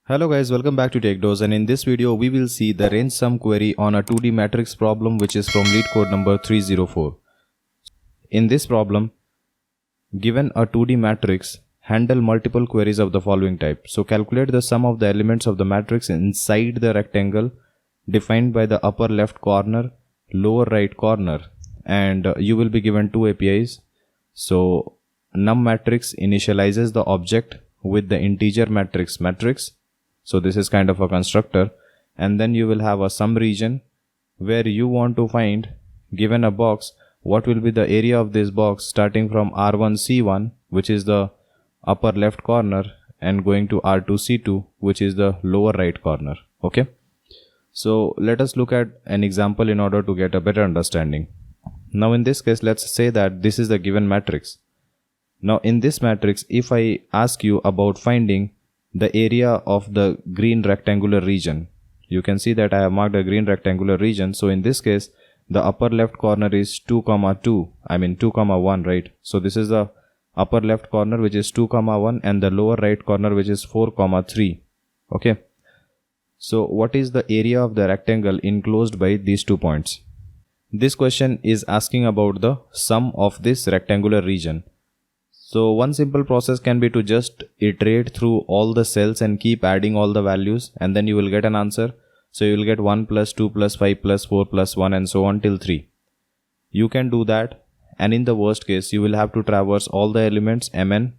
Hello guys, welcome back to TechDose, and in this video we will see the range sum query on a 2D matrix problem which is from LeetCode number 304. In this problem, given a 2D matrix, handle multiple queries of the following type. So calculate the sum of the elements of the matrix inside the rectangle defined by the upper left corner, lower right corner, and you will be given two APIs. So num matrix initializes the object with the integer matrix. So this is kind of a constructor, and then you will have a sum region where you want to find, given a box, what will be the area of this box starting from R1C1, which is the upper left corner, and going to R2C2, which is the lower right corner. Okay, so let us look at an example in order to get a better understanding. Now in this case, let's say that this is the given matrix. Now in this matrix, if I ask you about finding the area of the green rectangular region, you can see that I have marked a green rectangular region. So in this case, the upper left corner is 2, 2, 1, right? So this is the upper left corner which is 2, 1, and the lower right corner which is 4, 3. Okay. So what is the area of the rectangle enclosed by these 2 points? This question is asking about the sum of this rectangular region. So one simple process can be to just iterate through all the cells and keep adding all the values, and then you will get an answer. So you will get 1 plus 2 plus 5 plus 4 plus 1 and so on till 3. You can do that, and in the worst case you will have to traverse all the elements mn,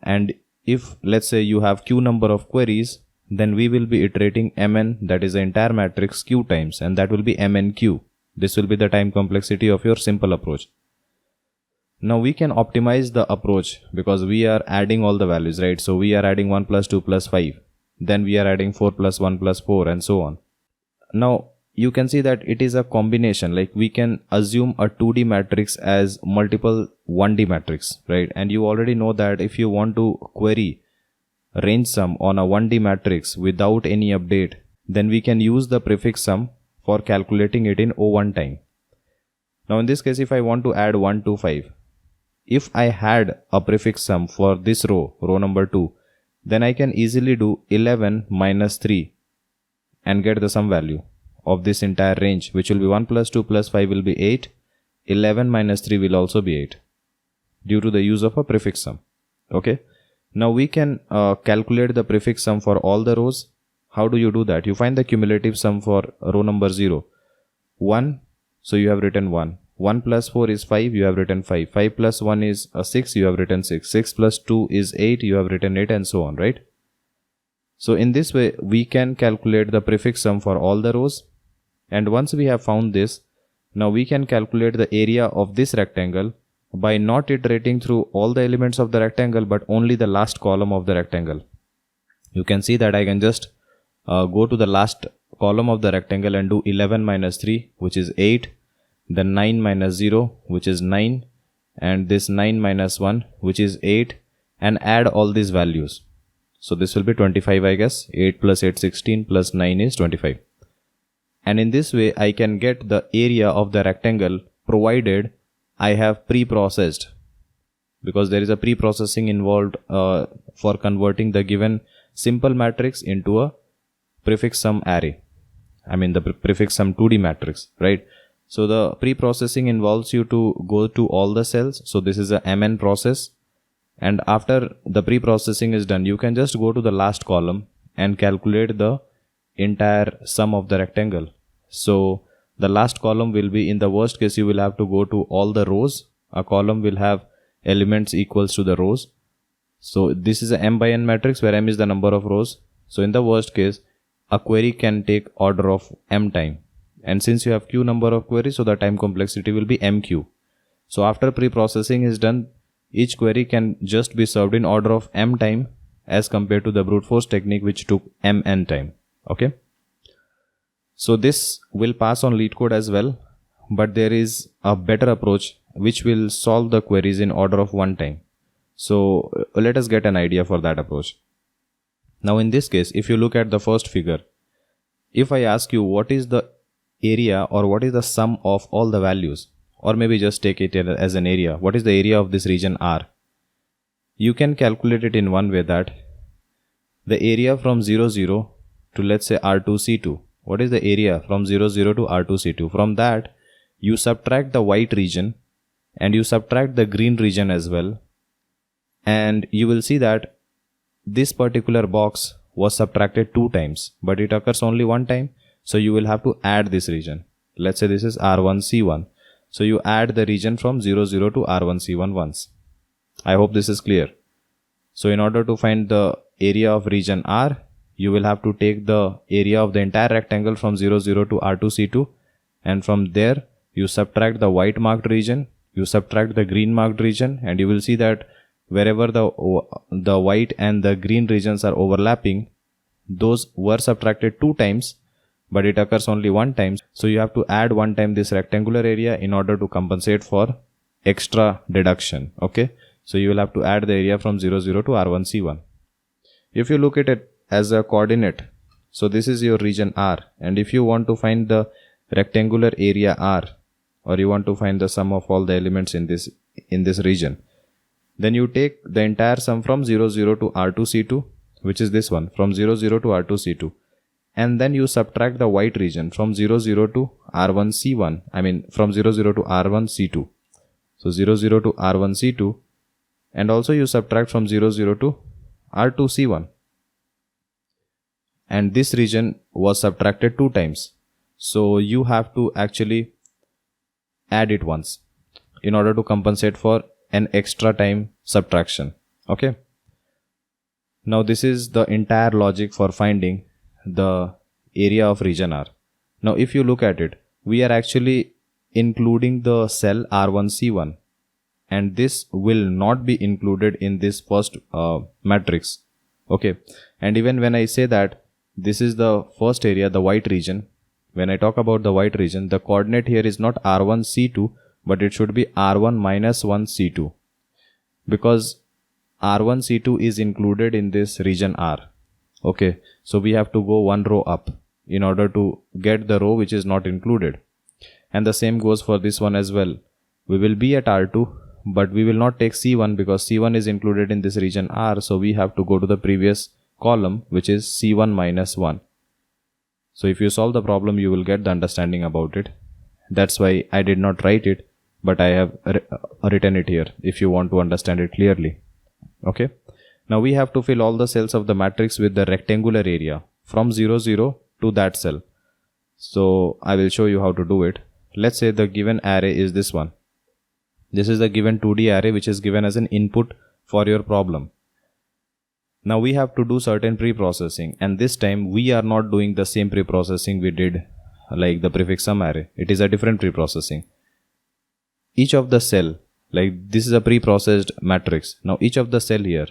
and if let's say you have q number of queries, then we will be iterating mn, that is the entire matrix, q times, and that will be mnq. This will be the time complexity of your simple approach. Now we can optimize the approach because we are adding all the values, right? So we are adding 1 plus 2 plus 5. Then we are adding 4 plus 1 plus 4 and so on. Now you can see that it is a combination, like we can assume a 2D matrix as multiple 1D matrix, right? And you already know that if you want to query range sum on a 1D matrix without any update, then we can use the prefix sum for calculating it in O1 time. Now in this case, if I want to add 1 to 5, if I had a prefix sum for this row number 2, then I can easily do 11 minus 3 and get the sum value of this entire range, which will be 1 plus 2 plus 5 will be 8. 11 minus 3 will also be 8 due to the use of a prefix sum. Okay. Now we can calculate the prefix sum for all the rows. How do you do that? You find the cumulative sum for row number 0. 1. So you have written 1. 1 plus 4 is 5, you have written 5. 5 plus 1 is 6, you have written 6. 6 plus 2 is 8, you have written 8, and so on, right? So in this way, we can calculate the prefix sum for all the rows. And once we have found this, now we can calculate the area of this rectangle by not iterating through all the elements of the rectangle, but only the last column of the rectangle. You can see that I can just go to the last column of the rectangle and do 11 minus 3, which is 8. Then 9 minus 0, which is 9, and this 9 minus 1, which is 8, and add all these values. So this will be 25, I guess. 8 plus 8, 16, plus 9 is 25. And in this way, I can get the area of the rectangle provided I have pre-processed, because there is a pre-processing involved for converting the given simple matrix into a prefix sum array. I mean the prefix sum 2D matrix, right? So the pre-processing involves you to go to all the cells. So this is a mn process. And after the pre-processing is done, you can just go to the last column and calculate the entire sum of the rectangle. So the last column will be, in the worst case, you will have to go to all the rows. A column will have elements equals to the rows. So this is a m by n matrix where m is the number of rows. So in the worst case, a query can take order of m time. And since you have q number of queries, so the time complexity will be mq. So after pre-processing is done, each query can just be served in order of m time as compared to the brute force technique, which took mn time. Okay. So this will pass on LeetCode as well, but there is a better approach which will solve the queries in order of 1 time. So let us get an idea for that approach. Now in this case, if you look at the first figure, if I ask you what is the area or what is the sum of all the values, or maybe just take it as an area, what is the area of this region R? You can calculate it in one way, that the area from 0, 0 to let's say R2, C2. What is the area from 0, 0 to R2, C2? From that, you subtract the white region and you subtract the green region as well. And you will see that this particular box was subtracted 2 times, but it occurs only 1 time. So you will have to add this region. Let's say this is R1, C1. So you add the region from 0, 0 to R1, C1 once. I hope this is clear. So in order to find the area of region R, you will have to take the area of the entire rectangle from 0, 0 to R2, C2. And from there, you subtract the white marked region, you subtract the green marked region, and you will see that wherever the white and the green regions are overlapping, those were subtracted 2 times, but it occurs only 1 time. So you have to add 1 time this rectangular area in order to compensate for extra deduction. Okay. So you will have to add the area from 0, 0 to R1, C1. If you look at it as a coordinate, so this is your region R, and if you want to find the rectangular area R, or you want to find the sum of all the elements in this region, then you take the entire sum from 0, 0 to R2, C2, which is this one, from 0, 0 to R2, C2. And then you subtract the white region from 0, 0 to R1, C1. I mean from 0, 0 to R1, C2. So 0, 0 to R1, C2. And also you subtract from 0, 0 to R2, C1. And this region was subtracted 2 times. So you have to actually add it once in order to compensate for an extra time subtraction. Okay. Now this is the entire logic for finding the area of region R. Now if you look at it, we are actually including the cell R1, C1, and this will not be included in this first matrix. Okay. And even when I say that this is the first area, the white region, when I talk about the white region, the coordinate here is not R1, C2, but it should be R1 minus 1, C2, because R1, C2 is included in this region R. Okay, so we have to go 1 row up in order to get the row which is not included. And the same goes for this one as well. We will be at R2, but we will not take C1 because C1 is included in this region R. So we have to go to the previous column, which is C1 minus 1. So if you solve the problem, you will get the understanding about it. That's why I did not write it, but I have written it here if you want to understand it clearly. Okay. Now we have to fill all the cells of the matrix with the rectangular area from 0, 0 to that cell. So I will show you how to do it. Let's say the given array is this one. This is the given 2D array which is given as an input for your problem. Now we have to do certain pre-processing, and this time we are not doing the same pre-processing we did like the prefix sum array. It is a different pre-processing. Each of the cell, like this is a pre-processed matrix. Now each of the cell here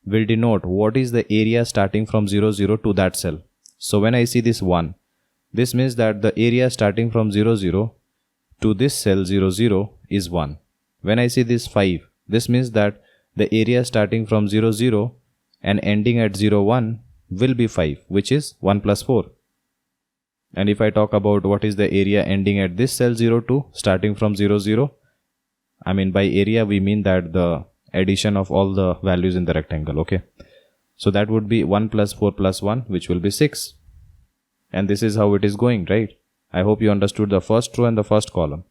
will denote what is the area starting from 0, 0 to that cell. So when I see this 1, this means that the area starting from 0, 0 to this cell 0, 0 is 1. When I see this 5, this means that the area starting from 0, 0 and ending at 0, 1 will be 5, which is 1 plus 4. And if I talk about what is the area ending at this cell 0, 2 starting from 0, 0, I mean by area we mean that the addition of all the values in the rectangle. Okay, so that would be 1 plus 4 plus 1, which will be 6. And this is how it is going, right? I hope you understood the first row and the first column.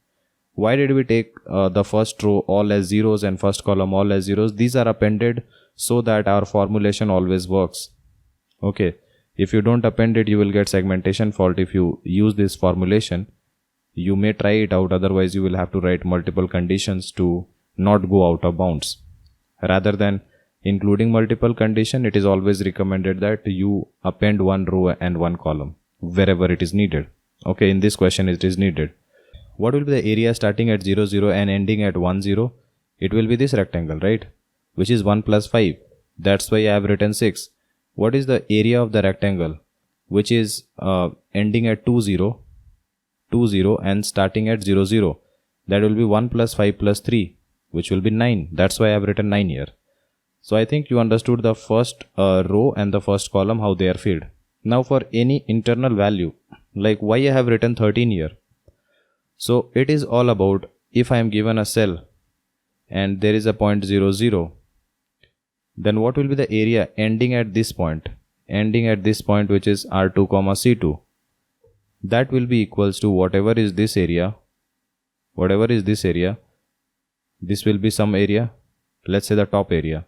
Why did we take the first row all as zeros and first column all as zeros? These are appended so that our formulation always works. Okay, if you don't append it, you will get segmentation fault if you use this formulation. You may try it out, otherwise you will have to write multiple conditions to not go out of bounds. Rather than including multiple condition, it is always recommended that you append 1 row and 1 column wherever it is needed. Okay, in this question it is needed. What will be the area starting at 0, 0 and ending at 1, 0? It will be this rectangle, right? Which is 1 plus 5. That's why I have written 6. What is the area of the rectangle? Which is ending at 2, 0, 2, 0 and starting at 0, 0. That will be 1 plus 5 plus 3, which will be 9. That's why I have written 9 here. So I think you understood the first row and the first column, how they are filled. Now for any internal value, like why I have written 13 here. So it is all about if I am given a cell and there is a point 0, 0, then what will be the area ending at this point? Ending at this point, which is R2 comma C2. That will be equals to whatever is this area. Whatever is this area, this will be some area. Let's say the top area.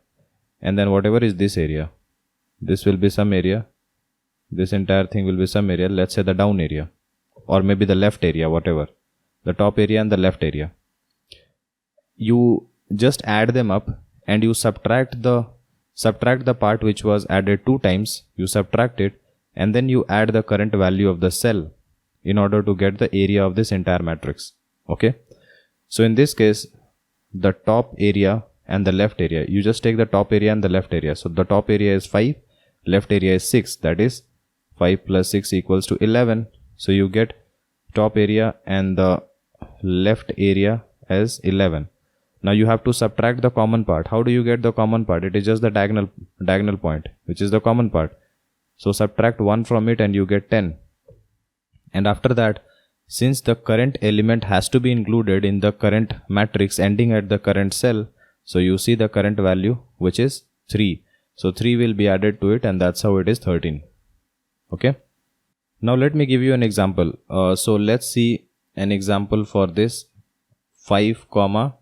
And then whatever is this area, this will be some area. This entire thing will be some area. Let's say the down area. Or maybe the left area, whatever. The top area and the left area. You just add them up and you subtract the part which was added 2 times. You subtract it and then you add the current value of the cell in order to get the area of this entire matrix. Okay. So in this case, the top area and the left area, you just take the top area and the left area. So the top area is 5, left area is 6. That is 5 plus 6 equals to 11. So you get top area and the left area as 11. Now you have to subtract the common part. How do you get the common part? It is just the diagonal point, which is the common part. So subtract 1 from it and you get 10. And after that, since the current element has to be included in the current matrix ending at the current cell, so you see the current value, which is 3. So 3 will be added to it and that's how it is 13. Okay. Now let me give you an example. So let's see an example for this 5 comma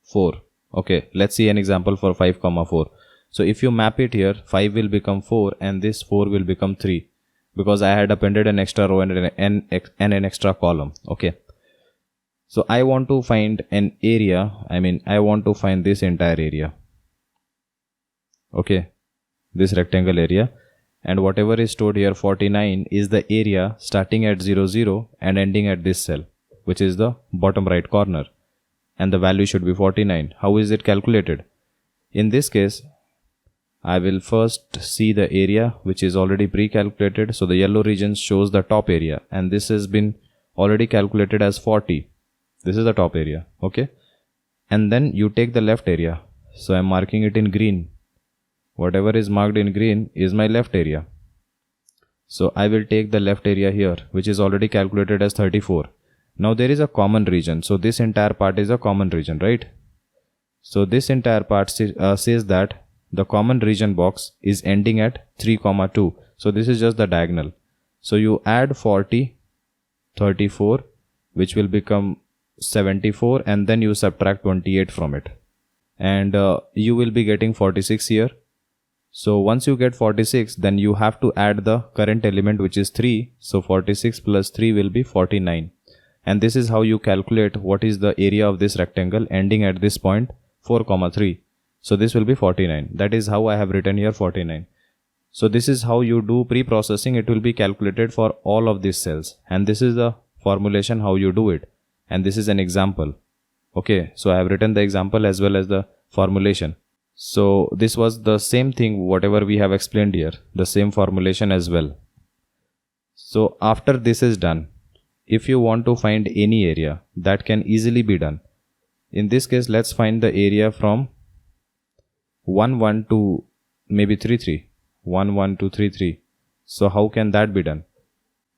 4. Okay, let's see an example for 5 comma 4. So if you map it here, 5 will become 4 and this 4 will become 3 because I had appended an extra row and an extra column. Okay. So I want to find an area. I want to find this entire area. Okay. This rectangle area. And whatever is stored here, 49, is the area starting at 0, 0 and ending at this cell, which is the bottom right corner. And the value should be 49. How is it calculated? In this case, I will first see the area which is already pre-calculated. So the yellow region shows the top area and this has been already calculated as 40. This is the top area. Okay. And then you take the left area. So I'm marking it in green. Whatever is marked in green is my left area. So I will take the left area here, which is already calculated as 34. Now there is a common region. So this entire part is a common region, right? So this entire part says that the common region box is ending at 3, 2. So this is just the diagonal. So you add 40, 34, which will become 74, and then you subtract 28 from it. And you will be getting 46 here. So once you get 46, then you have to add the current element, which is 3. So 46 plus 3 will be 49. And this is how you calculate what is the area of this rectangle ending at this point, 4, 3. So this will be 49. That is how I have written here 49. So this is how you do pre-processing. It will be calculated for all of these cells. And this is the formulation how you do it. And this is an example. Okay, so I have written the example as well as the formulation. So this was the same thing whatever we have explained here, the same formulation as well. So after this is done, if you want to find any area, that can easily be done. In this case, let's find the area from 1, 1 to maybe 3, 3. 1, 1 to 3, 3. So how can that be done?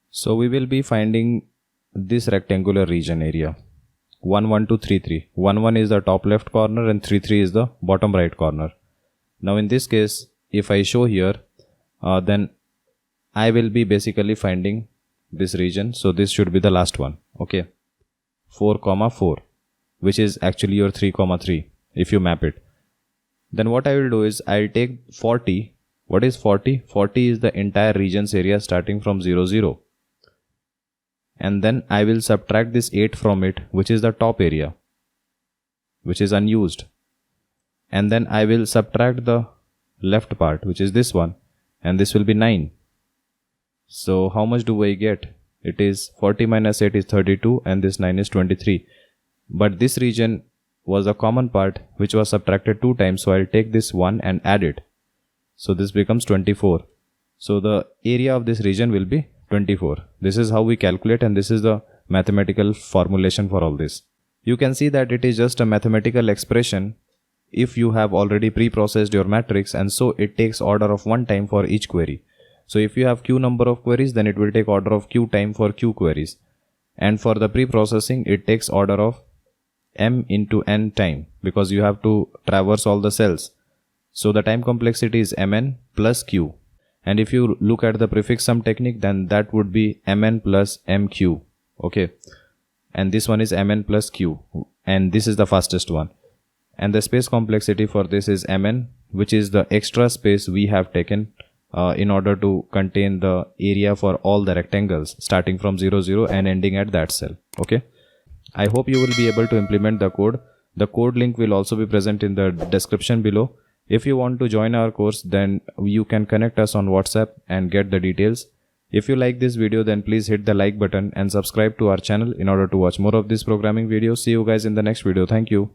So we will be finding this rectangular region area. 1, 1 to 3, 3. 1, 1 is the top left corner and 3, 3 is the bottom right corner. Now in this case, if I show here, then I will be basically finding this region. So this should be the last one. Okay. 4, 4, which is actually your 3, 3 if you map it. Then what I will do is I'll take 40. What is 40? 40 is the entire region's area starting from 0, 0. And then I will subtract this 8 from it, which is the top area, which is unused. And then I will subtract the left part, which is this one, and this will be 9. So how much do I get? It is 40 minus 8 is 32 and this 9 is 23. But this region was a common part which was subtracted 2 times. So I'll take this 1 and add it. So this becomes 24. So the area of this region will be 24. This is how we calculate, and this is the mathematical formulation for all this. You can see that it is just a mathematical expression if you have already pre-processed your matrix, and so it takes order of 1 time for each query. So if you have q number of queries, then it will take order of q time for q queries. And for the pre-processing, it takes order of m into n time because you have to traverse all the cells. So the time complexity is mn plus q. And if you look at the prefix sum technique, then that would be mn plus mq. Okay. And this one is mn plus q. And this is the fastest one. And the space complexity for this is mn, which is the extra space we have taken in order to contain the area for all the rectangles starting from 0, 0 and ending at that cell. Okay. I hope you will be able to implement the code. The code link will also be present in the description below. If you want to join our course, then you can connect us on WhatsApp and get the details. If you like this video, then please hit the like button and subscribe to our channel in order to watch more of these programming videos. See you guys in the next video. Thank you.